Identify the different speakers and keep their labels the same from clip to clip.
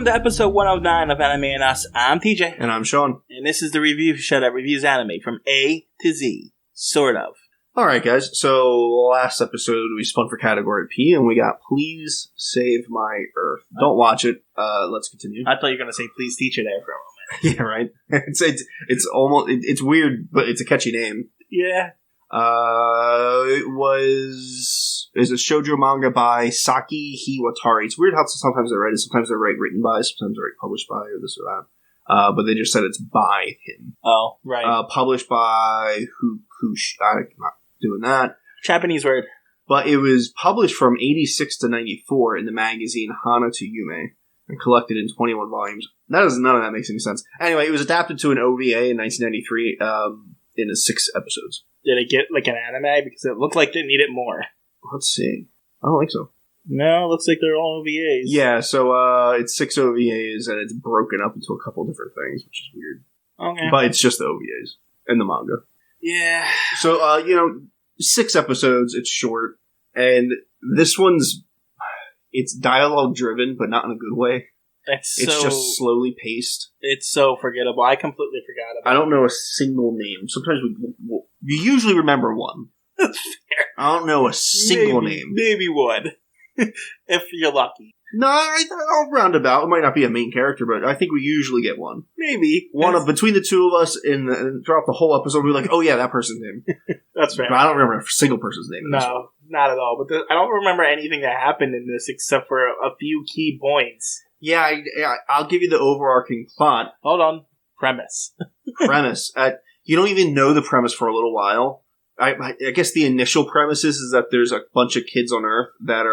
Speaker 1: to episode 109 of Anime and Us. I'm TJ.
Speaker 2: And I'm Shawn.
Speaker 1: And this is the review show that reviews anime from A to Z. Sort of.
Speaker 2: Alright, guys. So, last episode we spun for category P, and we got Please Save My Earth. Don't watch it. Let's continue.
Speaker 1: I thought you were going to say Please Teacher there for a moment.
Speaker 2: Yeah, right? It's weird, but it's a catchy name.
Speaker 1: Yeah.
Speaker 2: It's a shoujo manga by Saki Hiwatari. It's weird how sometimes they write it, sometimes they write written by, sometimes they write published by, or this or that. But they just said it's by him.
Speaker 1: Oh, right.
Speaker 2: Published by Hukush. I'm not doing that.
Speaker 1: Japanese word.
Speaker 2: But it was published from 86 to 94 in the magazine Hana to Yume and collected in 21 volumes. None of that makes any sense. Anyway, it was adapted to an OVA in 1993 in 6 episodes.
Speaker 1: Did it get like an anime? Because it looked like they needed more.
Speaker 2: Let's see. I don't think so.
Speaker 1: No, it looks like they're all OVAs.
Speaker 2: Yeah, so it's 6 OVAs and it's broken up into a couple different things, which is weird.
Speaker 1: Okay.
Speaker 2: But it's just the OVAs and the manga.
Speaker 1: Yeah.
Speaker 2: So, 6 episodes, it's short, and this one's, it's dialogue driven, but not in a good way. It's just slowly paced.
Speaker 1: It's so forgettable. I completely forgot about it.
Speaker 2: I don't know a single name. Sometimes we usually remember one.
Speaker 1: Fair.
Speaker 2: I don't know a single name.
Speaker 1: Maybe one. If you're lucky.
Speaker 2: No, I'll round about. It might not be a main character, but I think we usually get one.
Speaker 1: Maybe.
Speaker 2: Between the two of us and throughout the whole episode, we're like, oh yeah, that person's name.
Speaker 1: That's right.
Speaker 2: But I don't remember a single person's name.
Speaker 1: No, not at all. But I don't remember anything that happened in this except for a few key points.
Speaker 2: Yeah, I'll give you the overarching plot.
Speaker 1: Hold on. Premise.
Speaker 2: You don't even know the premise for a little while. I guess the initial premise is that there's a bunch of kids on Earth that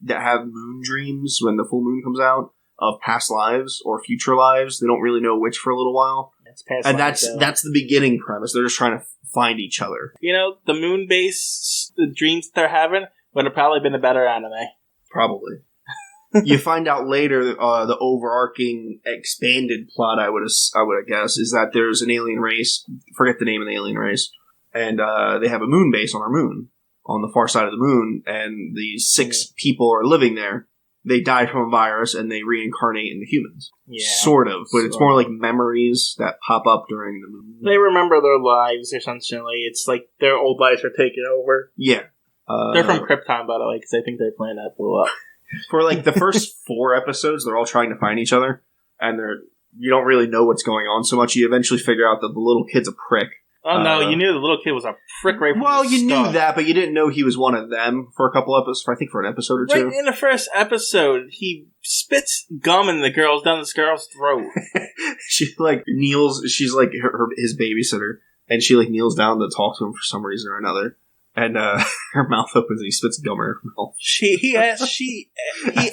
Speaker 2: have moon dreams when the full moon comes out of past lives or future lives. They don't really know which for a little while. That's the beginning premise. They're just trying to find each other.
Speaker 1: The moon base, the dreams they're having would have probably been a better anime.
Speaker 2: Probably. You find out later the overarching expanded plot, I would guess, is that there's an alien race. Forget the name of the alien race. And they have a moon base on our moon, on the far side of the moon, and these 6 people are living there. They die from a virus, and they reincarnate into humans. Yeah. Sort of, but it's more like memories that pop up during the moon.
Speaker 1: They remember their lives, essentially. It's like their old lives are taken over.
Speaker 2: Yeah.
Speaker 1: They're from Krypton, by the way, because I think their planet blew up.
Speaker 2: For like the first 4 episodes, they're all trying to find each other, and you don't really know what's going on so much. You eventually figure out that the little kid's a prick.
Speaker 1: Oh, no, you knew the little kid was a prick right from the start.
Speaker 2: Well, you knew that, but you didn't know he was one of them for a couple episodes, I think for an episode or 2.
Speaker 1: Right in the first episode, he spits gum in down this girl's throat.
Speaker 2: She, kneels, she's, his babysitter, and she, kneels down to talk to him for some reason or another. And, her mouth opens and he spits gum in her mouth.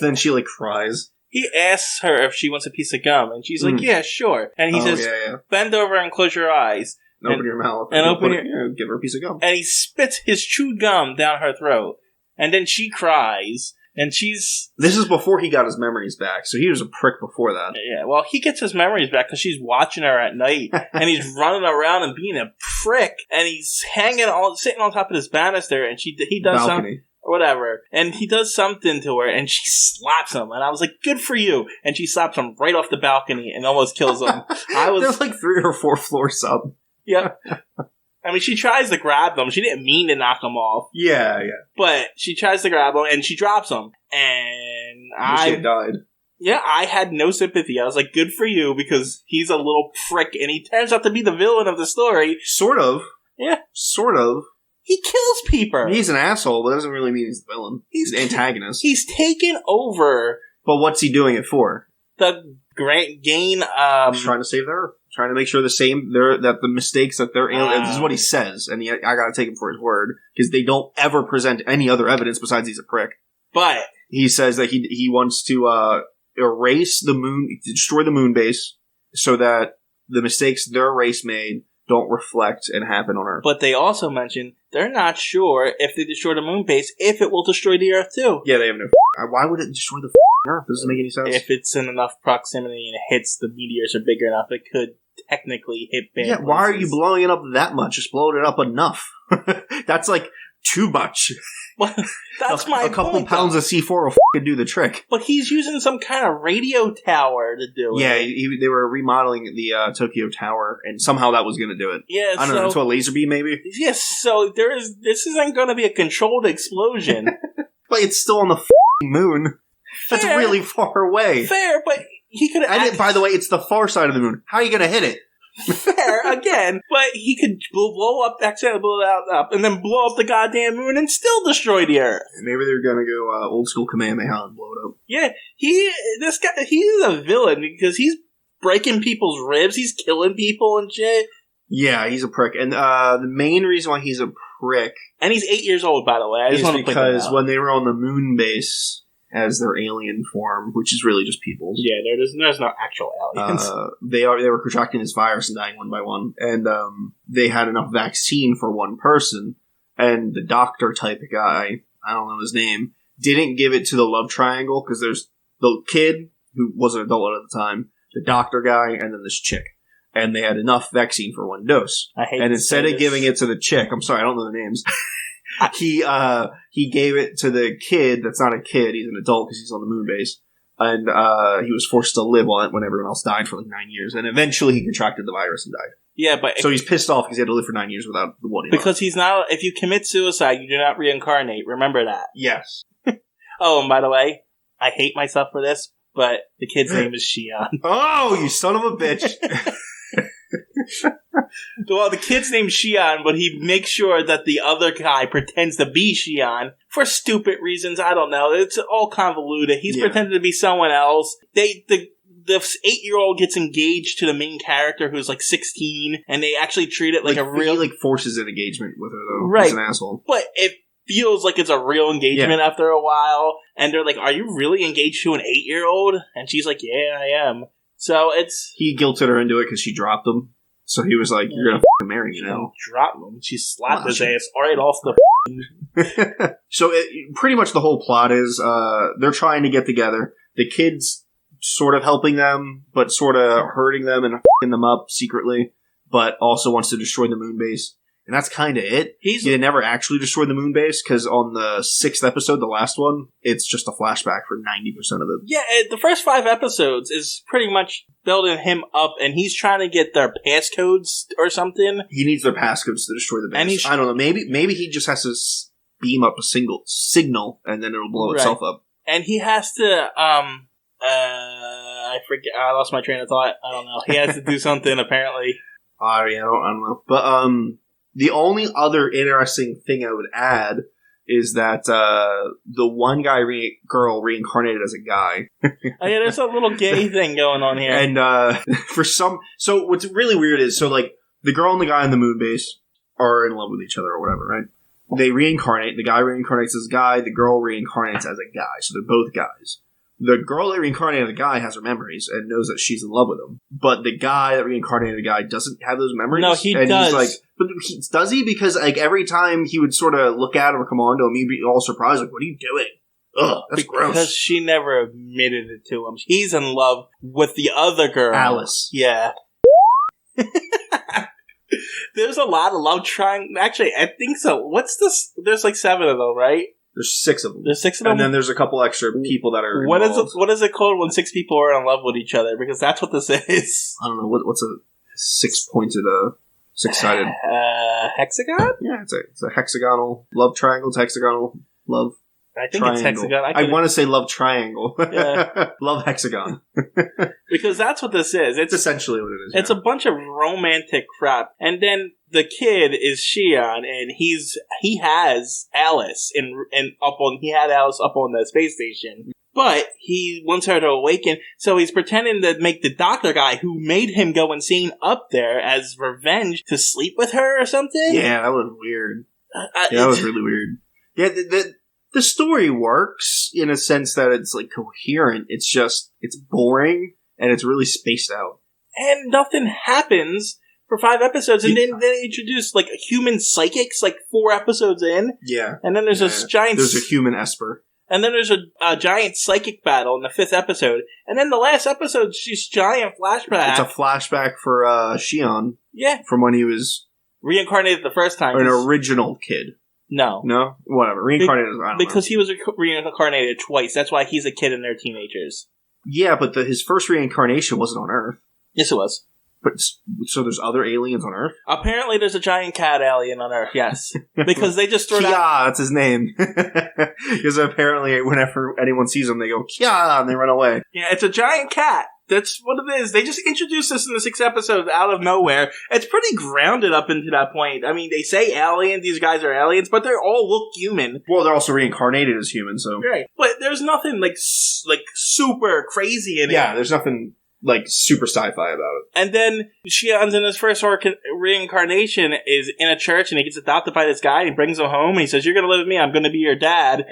Speaker 2: Then she, cries.
Speaker 1: He asks her if she wants a piece of gum, and she's like, yeah, sure. And he says, bend over and close your eyes.
Speaker 2: And open your mouth.
Speaker 1: And
Speaker 2: give her a piece of gum.
Speaker 1: And he spits his chewed gum down her throat. And then she cries. And she's...
Speaker 2: This is before he got his memories back, so he was a prick before that.
Speaker 1: Yeah, well, he gets his memories back because she's watching her at night. And he's running around and being a prick. And he's sitting on top of this banister, and he does something... Whatever. And he does something to her, and she slaps him. And I was like, good for you. And she slaps him right off the balcony and almost kills him.
Speaker 2: There's 3 or 4 floors up.
Speaker 1: Yeah. I mean, she tries to grab them. She didn't mean to knock them off.
Speaker 2: Yeah.
Speaker 1: But she tries to grab them, and she drops them. And
Speaker 2: she had died.
Speaker 1: Yeah, I had no sympathy. I was like, good for you, because he's a little prick, and he turns out to be the villain of the story.
Speaker 2: Sort of.
Speaker 1: Yeah.
Speaker 2: Sort of.
Speaker 1: He kills people.
Speaker 2: He's an asshole, but that doesn't really mean he's the villain. He's the antagonist.
Speaker 1: He's taken over.
Speaker 2: But what's he doing it for?
Speaker 1: The gain,
Speaker 2: He's trying to save the Earth. Trying to make sure that the mistakes that they're this is what he says, and I gotta take him for his word, because they don't ever present any other evidence besides he's a prick.
Speaker 1: But
Speaker 2: he says that he wants to erase the moon, destroy the moon base, so that the mistakes their race made don't reflect and happen on Earth.
Speaker 1: But they also mention they're not sure if they destroy the moon base, if it will destroy the Earth too.
Speaker 2: Yeah, they have no. Why would it destroy the Earth? Doesn't make any sense.
Speaker 1: If it's in enough proximity and it hits, the meteors are bigger enough, it could technically hit bad places.
Speaker 2: Why are you blowing it up that much? Just blow it up enough. That's too much.
Speaker 1: That's my
Speaker 2: A couple
Speaker 1: point,
Speaker 2: pounds
Speaker 1: though.
Speaker 2: of C4 will f***ing do the trick.
Speaker 1: But he's using some kind of radio tower to do it.
Speaker 2: Yeah, they were remodeling the Tokyo Tower, and somehow that was going to do it.
Speaker 1: Yeah,
Speaker 2: I don't know, into a laser beam, maybe?
Speaker 1: Yes, so this isn't going to be a controlled explosion.
Speaker 2: But it's still on the f***ing moon. That's
Speaker 1: Fair.
Speaker 2: really far away.
Speaker 1: Fair, but he could have...
Speaker 2: By the way, it's the far side of the moon. How are you going to hit it?
Speaker 1: Fair, again, but he could blow up, accidentally blow it up, and then blow up the goddamn moon and still destroy the Earth.
Speaker 2: Maybe they're gonna go old school Kamehameha and blow it up.
Speaker 1: Yeah, this guy, he's a villain because he's breaking people's ribs, he's killing people and shit.
Speaker 2: Yeah, he's a prick. And the main reason why he's a prick...
Speaker 1: And he's 8 years old, by the way. I just want to point that out.
Speaker 2: Because when they were on the moon base as their alien form, which is really just people.
Speaker 1: Yeah, there's no actual aliens.
Speaker 2: They were contracting this virus and dying one by one, and they had enough vaccine for one person, and the doctor type guy, I don't know his name, didn't give it to the love triangle, because there's the kid, who was an adult at the time, the doctor guy, and then this chick. And they had enough vaccine for one dose. And instead of giving it to the chick, I'm sorry, I don't know the names, he gave it to the kid that's not a kid, he's an adult because he's on the moon base. And he was forced to live on it when everyone else died for like 9 years. And eventually he contracted the virus and died.
Speaker 1: Yeah, but...
Speaker 2: So he's pissed off because he had to live for 9 years without the one.
Speaker 1: Because he's not... If you commit suicide, you do not reincarnate. Remember that.
Speaker 2: Yes.
Speaker 1: Oh, and by the way, I hate myself for this, but the kid's name is Shawn.
Speaker 2: Oh, you son of a bitch.
Speaker 1: Well, the kid's named Shawn, but he makes sure that the other guy pretends to be Shawn for stupid reasons. I don't know. It's all convoluted. He's pretending to be someone else. The 8-year-old gets engaged to the main character who's like 16, and they actually treat it like a real...
Speaker 2: He forces an engagement with her, though.
Speaker 1: Right.
Speaker 2: He's an asshole.
Speaker 1: But it feels like it's a real engagement after a while, and they're like, are you really engaged to an 8-year-old? And she's like, yeah, I am. So it's...
Speaker 2: He guilted her into it because she dropped him. So he was like, you're going to f***ing marry me now.
Speaker 1: Drop him. She slapped his ass right off the...
Speaker 2: So pretty much the whole plot is they're trying to get together. The kid's sort of helping them, but sort of hurting them and f***ing them up secretly, but also wants to destroy the moon base. And that's kind of it. He never actually destroyed the moon base, because on the 6th episode, the last one, it's just a flashback for 90% of it. Yeah,
Speaker 1: the first 5 episodes is pretty much building him up, and he's trying to get their passcodes or something.
Speaker 2: He needs their passcodes to destroy the base. I don't know, maybe he just has to beam up a single signal, and then it'll blow itself up.
Speaker 1: And he has to, I forget, I lost my train of thought. I don't know. He has to do something, apparently.
Speaker 2: I don't know. But, the only other interesting thing I would add is that the one girl reincarnated as a guy.
Speaker 1: Oh yeah, there's a little gay thing going on here.
Speaker 2: And so what's really weird is, so like the girl and the guy on the moon base are in love with each other or whatever, right? They reincarnate. The guy reincarnates as a guy. The girl reincarnates as a guy. So they're both guys. The girl that reincarnated the guy has her memories and knows that she's in love with him. But the guy that reincarnated the guy doesn't have those memories.
Speaker 1: No, he does.
Speaker 2: He's like, but does he? Because like every time he would sort of look at him or come on to him, he'd be all surprised, like, what are you doing? Ugh, that's gross.
Speaker 1: Because she never admitted it to him. He's in love with the other girl.
Speaker 2: Alice.
Speaker 1: Yeah. There's a lot of love trying. Actually, I think so. What's this? There's like 7 of them, right?
Speaker 2: There's 6 of them.
Speaker 1: There's 6 of them?
Speaker 2: And then there's a couple extra people that are
Speaker 1: What is it called when 6 people are in love with each other? Because that's what this is.
Speaker 2: I don't know. What's a 6-pointed, 6-sided?
Speaker 1: Hexagon?
Speaker 2: Yeah, it's a hexagonal love triangle. It's hexagonal love
Speaker 1: I think
Speaker 2: triangle.
Speaker 1: it's hexagon.
Speaker 2: I want to say love triangle.
Speaker 1: Yeah.
Speaker 2: Love hexagon.
Speaker 1: Because that's what this is.
Speaker 2: It's essentially what it is.
Speaker 1: It's a bunch of romantic crap. And then the kid is Shawn, and he has Alice he had Alice up on the space station. But he wants her to awaken, so he's pretending to make the doctor guy who made him go insane up there as revenge to sleep with her or something.
Speaker 2: Yeah, that was weird. That was really weird. Yeah, the story works in a sense that it's like coherent. It's just, it's boring and it's really spaced out.
Speaker 1: And nothing happens for 5 episodes, and then they introduce like human psychics like 4 episodes in.
Speaker 2: Yeah.
Speaker 1: And then there's a giant...
Speaker 2: There's a human Esper.
Speaker 1: And then there's a giant psychic battle in the 5th episode. And then the last episode's just giant flashback.
Speaker 2: It's a flashback for Shawn.
Speaker 1: Yeah.
Speaker 2: From when he was...
Speaker 1: reincarnated the first time.
Speaker 2: An original kid.
Speaker 1: No.
Speaker 2: No? Whatever. Reincarnated, I don't know.
Speaker 1: Because he was reincarnated twice. That's why he's a kid and they're teenagers.
Speaker 2: Yeah, but his first reincarnation wasn't on Earth.
Speaker 1: Yes, it was.
Speaker 2: But so there's other aliens on Earth?
Speaker 1: Apparently there's a giant cat alien on Earth, yes. Because they just throw that...
Speaker 2: that's his name. Because apparently whenever anyone sees him, they go, Kya, and they run away.
Speaker 1: Yeah, it's a giant cat. That's what it is. They just introduced this in the 6 episodes out of nowhere. It's pretty grounded up into that point. I mean, they say alien, these guys are aliens, but they all look human.
Speaker 2: Well, they're also reincarnated as humans, so...
Speaker 1: Right. But there's nothing, like super crazy in it.
Speaker 2: Yeah, there's nothing... like, super sci-fi about it.
Speaker 1: And then Shawn, in his first reincarnation, is in a church, and he gets adopted by this guy, and he brings him home, and he says, you're going to live with me, I'm going to be your dad.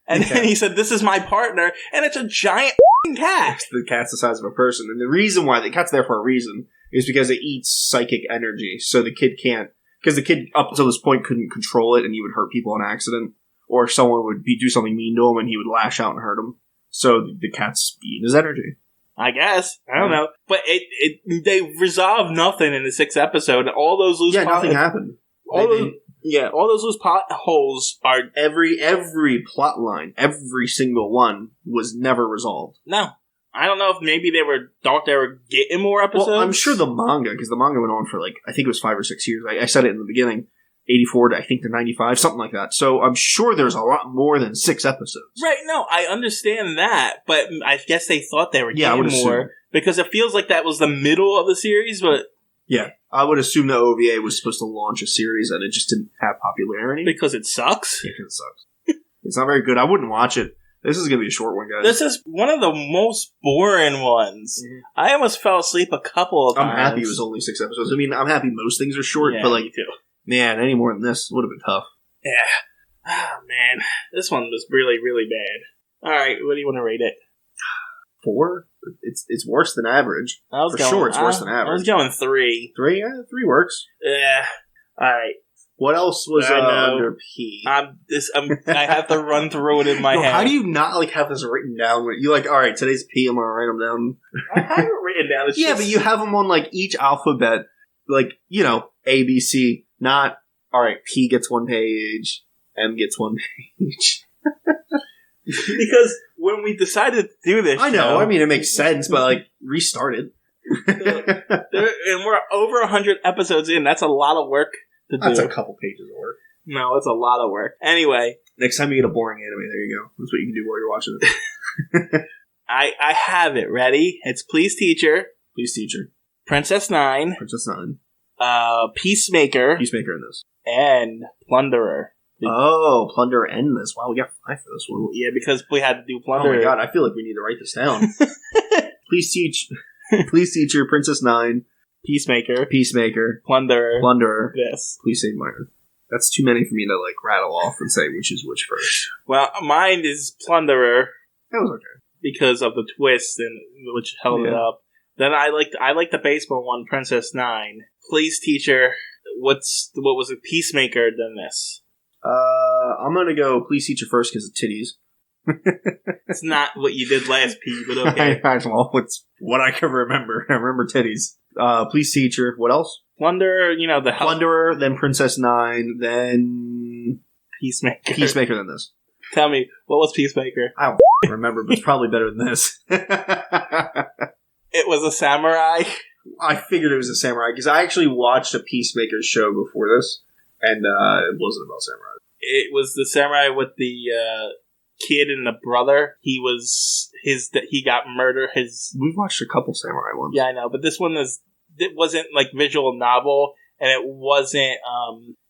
Speaker 1: And then he said, this is my partner, and it's a giant cat.
Speaker 2: The cat's the size of a person. And the reason why, the cat's there for a reason, is because it eats psychic energy, so the kid can't, because the kid, up until this point, couldn't control it, and he would hurt people on accident, or someone would do something mean to him, and he would lash out and hurt him. So the cat's eating his energy.
Speaker 1: I guess. I don't know. But they resolved nothing in the 6th episode. All those loose
Speaker 2: nothing happened.
Speaker 1: All those loose potholes are...
Speaker 2: Every plot line, every single one, was never resolved.
Speaker 1: No. I don't know if maybe thought they were getting more episodes.
Speaker 2: Well, I'm sure the manga, because the manga went on for I think it was 5 or 6 years. I said it in the beginning. 84 to, I think, to 95, something like that. So I'm sure there's a lot more than 6 episodes.
Speaker 1: Right, no, I understand that, but I guess they thought they were getting more, because it feels like that was the middle of the series, but...
Speaker 2: Yeah, I would assume the OVA was supposed to launch a series, and it just didn't have popularity.
Speaker 1: Because it sucks?
Speaker 2: Yeah, because it sucks. It's not very good. I wouldn't watch it. This is going to be a short one, guys.
Speaker 1: This is one of the most boring ones. Mm-hmm. I almost fell asleep a couple of times.
Speaker 2: I'm happy it was only 6 episodes. I mean, I'm happy most things are short, but
Speaker 1: me too.
Speaker 2: Man, any more than this would have been tough.
Speaker 1: Yeah. Oh, man. This one was really, really bad. Alright, what do you want to rate it?
Speaker 2: 4? It's worse than average. Sure, it's worse than average.
Speaker 1: I was going 3.
Speaker 2: 3? Yeah, 3 works.
Speaker 1: Yeah. Alright.
Speaker 2: What else was under P?
Speaker 1: I have to run through it in my head.
Speaker 2: How do you not have this written down? You alright, today's P, I'm going to write them down.
Speaker 1: I have it written down.
Speaker 2: But you have them on each alphabet. A, B, C. Not, alright, P gets 1 page, M gets 1 page.
Speaker 1: Because when we decided to do this
Speaker 2: I know, I mean, it makes sense, but, restart it.
Speaker 1: And we're over 100 episodes in. That's a lot of work to do.
Speaker 2: That's a couple pages of work.
Speaker 1: No, it's a lot of work. Anyway.
Speaker 2: Next time you get a boring anime, there you go. That's what you can do while you're watching it.
Speaker 1: I have it. Ready? It's Please Teacher.
Speaker 2: Please Teacher.
Speaker 1: Princess 9.
Speaker 2: Princess 9.
Speaker 1: Peacemaker.
Speaker 2: Peacemaker in this.
Speaker 1: And Plunderer.
Speaker 2: Plunderer and this. Wow, we got 5 for this one.
Speaker 1: Yeah, because we had to do Plunderer.
Speaker 2: Oh my god, I feel like we need to write this down. Please Teacher, Princess 9. Peacemaker.
Speaker 1: Plunderer. Yes.
Speaker 2: Please Save My Earth. That's too many for me to rattle off and say which is which first.
Speaker 1: Well, mine is Plunderer.
Speaker 2: That was okay.
Speaker 1: Because of the twist and which held it up. Then I like the baseball one, Princess 9. Please Teacher, what was a Peacemaker than this?
Speaker 2: I'm gonna go Please Teacher first because of titties.
Speaker 1: It's not what you did last, P, but okay.
Speaker 2: Well, it's what I can remember. I remember titties. Please Teacher. What else?
Speaker 1: Plunderer, the
Speaker 2: Plunderer, then Princess 9, then
Speaker 1: Peacemaker.
Speaker 2: Peacemaker than this.
Speaker 1: Tell me, what was Peacemaker?
Speaker 2: I don't remember, but it's probably better than this.
Speaker 1: It was a samurai.
Speaker 2: I figured it was a samurai because I actually watched a Peacemaker show before this, and it wasn't about samurai.
Speaker 1: It was the samurai with the kid and the brother. He got murdered.
Speaker 2: We've watched a couple samurai ones.
Speaker 1: Yeah, I know, but this one wasn't visual novel, and it wasn't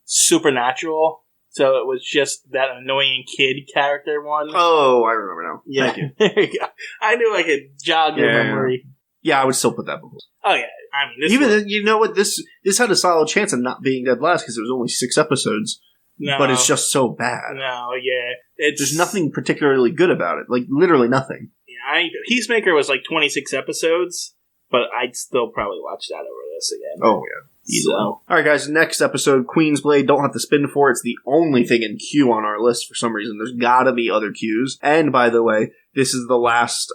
Speaker 1: supernatural. So it was just that annoying kid character one.
Speaker 2: Oh, I remember now.
Speaker 1: Yeah.
Speaker 2: Thank you.
Speaker 1: There you go. I knew I could jog your memory.
Speaker 2: Yeah, I would still put that before.
Speaker 1: Oh yeah, I mean,
Speaker 2: you know what? This had a solid chance of not being dead last because it was only 6 episodes. No, but it's just so bad.
Speaker 1: No, yeah,
Speaker 2: there's nothing particularly good about it. Literally nothing.
Speaker 1: Yeah, Peacemaker was 26 episodes, but I'd still probably watch that over this again.
Speaker 2: Oh yeah. So. All right, guys. Next episode, Queen's Blade. Don't have to spin for it. It's the only thing in Q on our list for some reason. There's got to be other Qs. And by the way, this is the last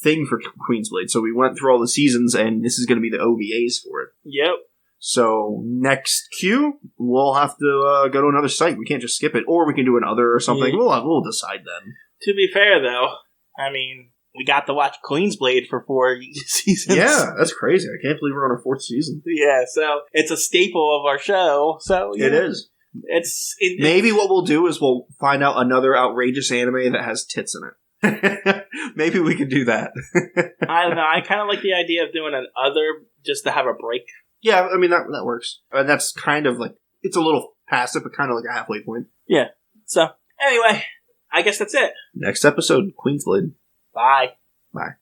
Speaker 2: thing for Queen's Blade. So we went through all the seasons, and this is going to be the OVAs for it.
Speaker 1: Yep.
Speaker 2: So next Q, we'll have to go to another site. We can't just skip it, or we can do another or something. Yeah. We'll decide then.
Speaker 1: To be fair, though, I mean, we got to watch Queen's Blade for 4 seasons.
Speaker 2: Yeah, that's crazy. I can't believe we're on our 4th season.
Speaker 1: Yeah, so it's a staple of our show. So
Speaker 2: it is. Maybe what we'll do is we'll find out another outrageous anime that has tits in it. Maybe we could do that.
Speaker 1: I don't know. I kind of like the idea of doing another just to have a break.
Speaker 2: Yeah, I mean, that works. And that's kind of like, it's a little passive, but kind of like a halfway point.
Speaker 1: Yeah. So, anyway, I guess that's it.
Speaker 2: Next episode, Queen's Blade.
Speaker 1: Bye.
Speaker 2: Bye.